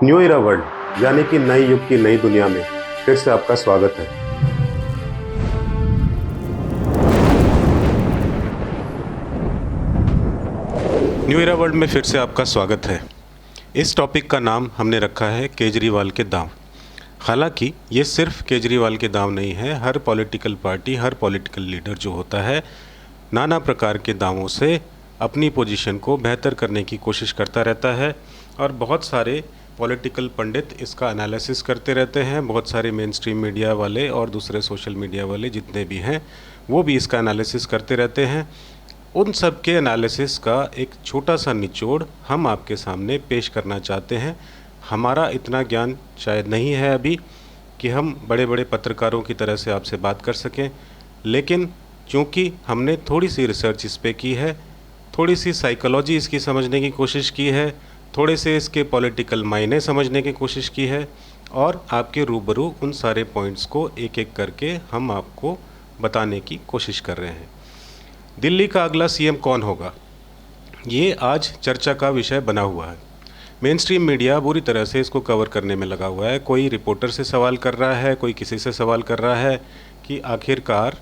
New इरा world यानी कि नए युग की नई दुनिया में फिर से आपका स्वागत है। न्यू इरा वर्ल्ड में फिर से आपका स्वागत है। इस टॉपिक का नाम हमने रखा है केजरीवाल के दांव। हालांकि ये सिर्फ केजरीवाल के दांव नहीं है, हर पॉलिटिकल पार्टी, हर पॉलिटिकल लीडर जो होता है नाना प्रकार के दावों से अपनी पोजीशन को बेहतर करने की कोशिश करता रहता है और बहुत सारे पॉलिटिकल पंडित इसका एनालिसिस करते रहते हैं। बहुत सारे मेन स्ट्रीम मीडिया वाले और दूसरे सोशल मीडिया वाले जितने भी हैं वो भी इसका एनालिसिस करते रहते हैं। उन सब के एनालिसिस का एक छोटा सा निचोड़ हम आपके सामने पेश करना चाहते हैं। हमारा इतना ज्ञान शायद नहीं है अभी कि हम बड़े बड़े पत्रकारों की तरह से आपसे बात कर सकें, लेकिन चूँकि हमने थोड़ी सी रिसर्च इस पे की है, थोड़ी सी साइकोलॉजी इसकी समझने की कोशिश की है, थोड़े से इसके पॉलिटिकल मायने समझने की कोशिश की है और आपके रूबरू उन सारे पॉइंट्स को एक एक करके हम आपको बताने की कोशिश कर रहे हैं। दिल्ली का अगला सीएम कौन होगा, ये आज चर्चा का विषय बना हुआ है। मेन स्ट्रीम मीडिया बुरी तरह से इसको कवर करने में लगा हुआ है। कोई रिपोर्टर से सवाल कर रहा है, कोई किसी से सवाल कर रहा है कि आखिरकार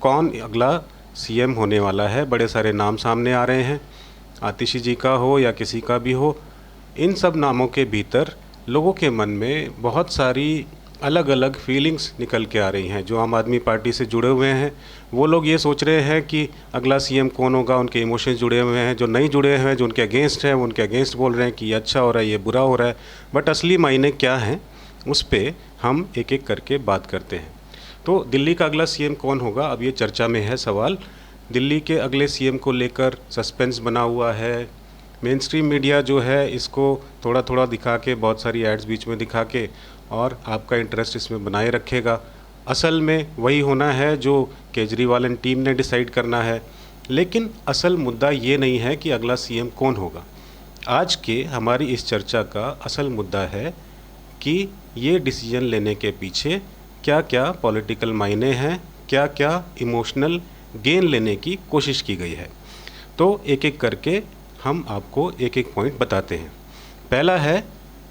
कौन अगला सीएम होने वाला है। बड़े सारे नाम सामने आ रहे हैं, आतिशी जी का हो या किसी का भी हो। इन सब नामों के भीतर लोगों के मन में बहुत सारी अलग अलग फीलिंग्स निकल के आ रही हैं। जो आम आदमी पार्टी से जुड़े हुए हैं वो लोग ये सोच रहे हैं कि अगला सीएम कौन होगा, उनके इमोशंस जुड़े हुए हैं। जो नहीं जुड़े हुए हैं, जो उनके अगेंस्ट हैं, वो उनके अगेंस्ट बोल रहे हैं कि ये अच्छा हो रहा है, ये बुरा हो रहा है। बट असली मायने क्या हैं उस पर हम एक एक करके बात करते हैं। तो दिल्ली का अगला सीएम कौन होगा, अब ये चर्चा में है सवाल। दिल्ली के अगले सीएम को लेकर सस्पेंस बना हुआ है। मेन स्ट्रीम मीडिया जो है इसको थोड़ा थोड़ा दिखा के, बहुत सारी एड्स बीच में दिखा के और आपका इंटरेस्ट इसमें बनाए रखेगा। असल में वही होना है जो केजरीवाल एंड टीम ने डिसाइड करना है। लेकिन असल मुद्दा ये नहीं है कि अगला सीएम कौन होगा। आज के हमारी इस चर्चा का असल मुद्दा है कि ये डिसीजन लेने के पीछे क्या क्या पॉलिटिकल मायने हैं, क्या क्या इमोशनल गेन लेने की कोशिश की गई है। तो एक एक करके हम आपको एक एक पॉइंट बताते हैं। पहला है,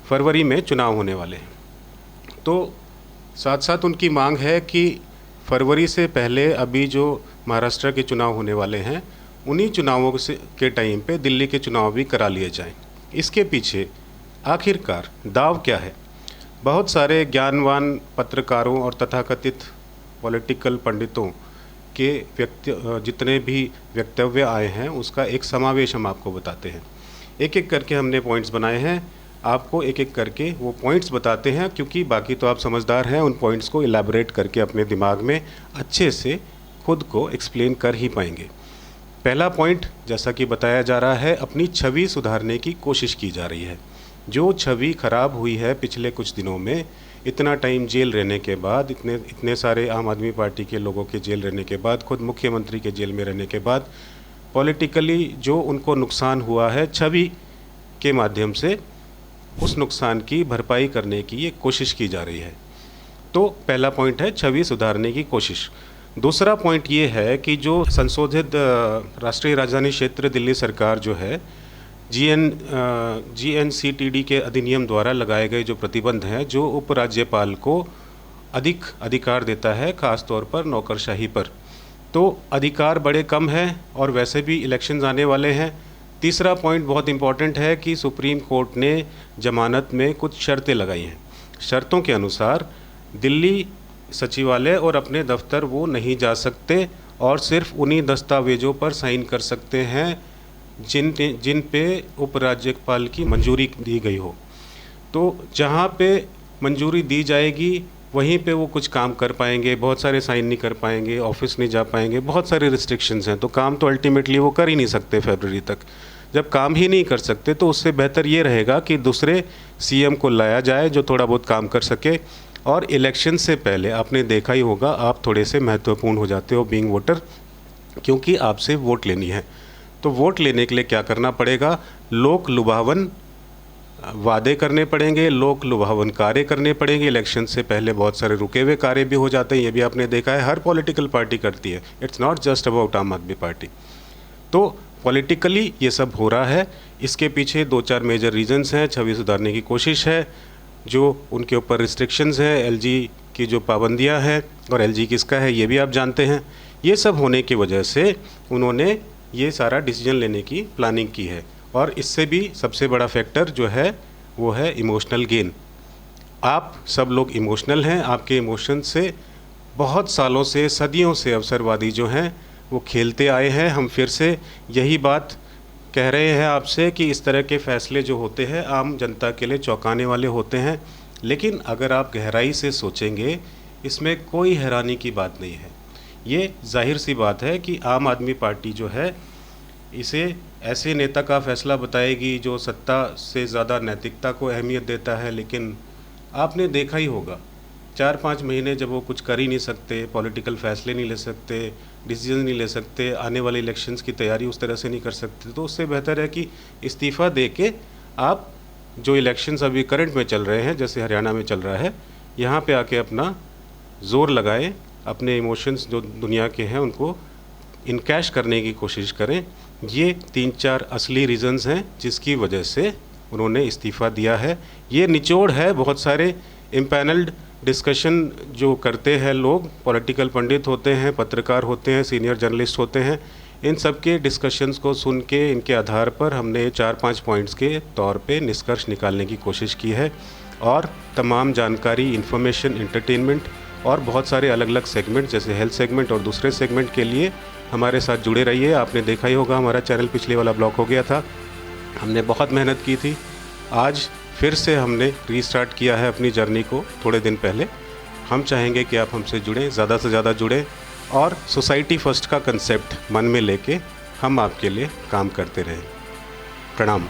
फरवरी में चुनाव होने वाले हैं, तो साथ साथ उनकी मांग है कि फरवरी से पहले अभी जो महाराष्ट्र के चुनाव होने वाले हैं उन्हीं चुनावों से के टाइम पे दिल्ली के चुनाव भी करा लिए जाएं। इसके पीछे आखिरकार दाव क्या है? बहुत सारे ज्ञानवान पत्रकारों और तथाकथित पॉलिटिकल पंडितों के जितने भी वक्तव्य आए हैं उसका एक समावेश हम आपको बताते हैं। एक एक करके हमने पॉइंट्स बनाए हैं, आपको एक एक करके वो पॉइंट्स बताते हैं, क्योंकि बाकी तो आप समझदार हैं, उन पॉइंट्स को इलैबोरेट करके अपने दिमाग में अच्छे से खुद को एक्सप्लेन कर ही पाएंगे। पहला पॉइंट, जैसा कि बताया जा रहा है, अपनी छवि सुधारने की कोशिश की जा रही है। जो छवि खराब हुई है पिछले कुछ दिनों में, इतना टाइम जेल रहने के बाद, इतने सारे आम आदमी पार्टी के लोगों के जेल रहने के बाद, खुद मुख्यमंत्री के जेल में रहने के बाद, पॉलिटिकली जो उनको नुकसान हुआ है छवि के माध्यम से, उस नुकसान की भरपाई करने की ये कोशिश की जा रही है। तो पहला पॉइंट है छवि सुधारने की कोशिश। दूसरा पॉइंट ये है कि जो संशोधित राष्ट्रीय राजधानी क्षेत्र दिल्ली सरकार जो है, GNCTD के अधिनियम द्वारा लगाए गए जो प्रतिबंध हैं, जो उपराज्यपाल को अधिक अधिकार देता है, ख़ास तौर पर नौकरशाही पर, तो अधिकार बड़े कम हैं और वैसे भी इलेक्शंस आने वाले हैं। तीसरा पॉइंट बहुत इम्पॉर्टेंट है कि सुप्रीम कोर्ट ने जमानत में कुछ शर्तें लगाई हैं। शर्तों के अनुसार दिल्ली सचिवालय और अपने दफ्तर वो नहीं जा सकते और सिर्फ उन्हीं दस्तावेज़ों पर साइन कर सकते हैं जिन पे उपराज्यपाल की मंजूरी दी गई हो। तो जहाँ पे मंजूरी दी जाएगी वहीं पे वो कुछ काम कर पाएंगे, बहुत सारे साइन नहीं कर पाएंगे, ऑफिस नहीं जा पाएंगे, बहुत सारे रिस्ट्रिक्शंस हैं। तो काम तो अल्टीमेटली वो कर ही नहीं सकते फरवरी तक। जब काम ही नहीं कर सकते तो उससे बेहतर ये रहेगा कि दूसरे सीएम को लाया जाए जो थोड़ा बहुत काम कर सके। और इलेक्शन से पहले आपने देखा ही होगा, आप थोड़े से महत्वपूर्ण हो जाते हो बीइंग वोटर, क्योंकि आपसे वोट लेनी है। तो वोट लेने के लिए क्या करना पड़ेगा? लोक लुभावन वादे करने पड़ेंगे, लोक लुभावन कार्य करने पड़ेंगे। इलेक्शन से पहले बहुत सारे रुके हुए कार्य भी हो जाते हैं, ये भी आपने देखा है, हर पॉलिटिकल पार्टी करती है। इट्स नॉट जस्ट अबाउट आम आदमी पार्टी। तो पॉलिटिकली ये सब हो रहा है। इसके पीछे 2-4 मेजर रीजंस हैं। छवि सुधारने की कोशिश है, जो उनके ऊपर रिस्ट्रिक्शंस हैं, एलजी की जो पाबंदियां हैं, और एलजी किसका है ये भी आप जानते हैं। ये सब होने की वजह से उन्होंने ये सारा डिसीजन लेने की प्लानिंग की है। और इससे भी सबसे बड़ा फैक्टर जो है वो है इमोशनल गेन। आप सब लोग इमोशनल हैं, आपके इमोशन से बहुत सालों से, सदियों से अवसरवादी जो हैं वो खेलते आए हैं। हम फिर से यही बात कह रहे हैं आपसे कि इस तरह के फ़ैसले जो होते हैं आम जनता के लिए चौंकाने वाले होते हैं, लेकिन अगर आप गहराई से सोचेंगे इसमें कोई हैरानी की बात नहीं है। ये जाहिर सी बात है कि आम आदमी पार्टी जो है इसे ऐसे नेता का फ़ैसला बताएगी जो सत्ता से ज़्यादा नैतिकता को अहमियत देता है, लेकिन आपने देखा ही होगा 4-5 महीने जब वो कुछ कर ही नहीं सकते, पॉलिटिकल फ़ैसले नहीं ले सकते, डिसीजन नहीं ले सकते, आने वाले इलेक्शंस की तैयारी उस तरह से नहीं कर सकते, तो उससे बेहतर है कि इस्तीफ़ा दे के आप जो इलेक्शंस अभी करंट में चल रहे हैं, जैसे हरियाणा में चल रहा है, यहाँ पे आके अपना ज़ोर लगाएं, अपने इमोशंस जो दुनिया के हैं उनको इनकैश करने की कोशिश करें। ये 3-4 असली रीज़न्स हैं जिसकी वजह से उन्होंने इस्तीफ़ा दिया है। ये निचोड़ है बहुत सारे इम्पैनल्ड डिस्कशन जो करते हैं लोग, पॉलिटिकल पंडित होते हैं, पत्रकार होते हैं, सीनियर जर्नलिस्ट होते हैं, इन सब के डिस्कशंस को सुन के इनके आधार पर हमने 4-5 पॉइंट्स के तौर पे निष्कर्ष निकालने की कोशिश की है। और तमाम जानकारी, इन्फॉर्मेशन, एंटरटेनमेंट और बहुत सारे अलग अलग सेगमेंट जैसे हेल्थ सेगमेंट और दूसरे सेगमेंट के लिए हमारे साथ जुड़े रहिए। आपने देखा ही होगा हमारा चैनल पिछले वाला ब्लॉक हो गया था, हमने बहुत मेहनत की थी। आज फिर से हमने रीस्टार्ट किया है अपनी जर्नी को थोड़े दिन पहले। हम चाहेंगे कि आप हमसे जुड़ें, ज़्यादा से ज़्यादा जुड़ें और सोसाइटी फर्स्ट का कंसेप्ट मन में लेके हम आपके लिए काम करते रहें। प्रणाम।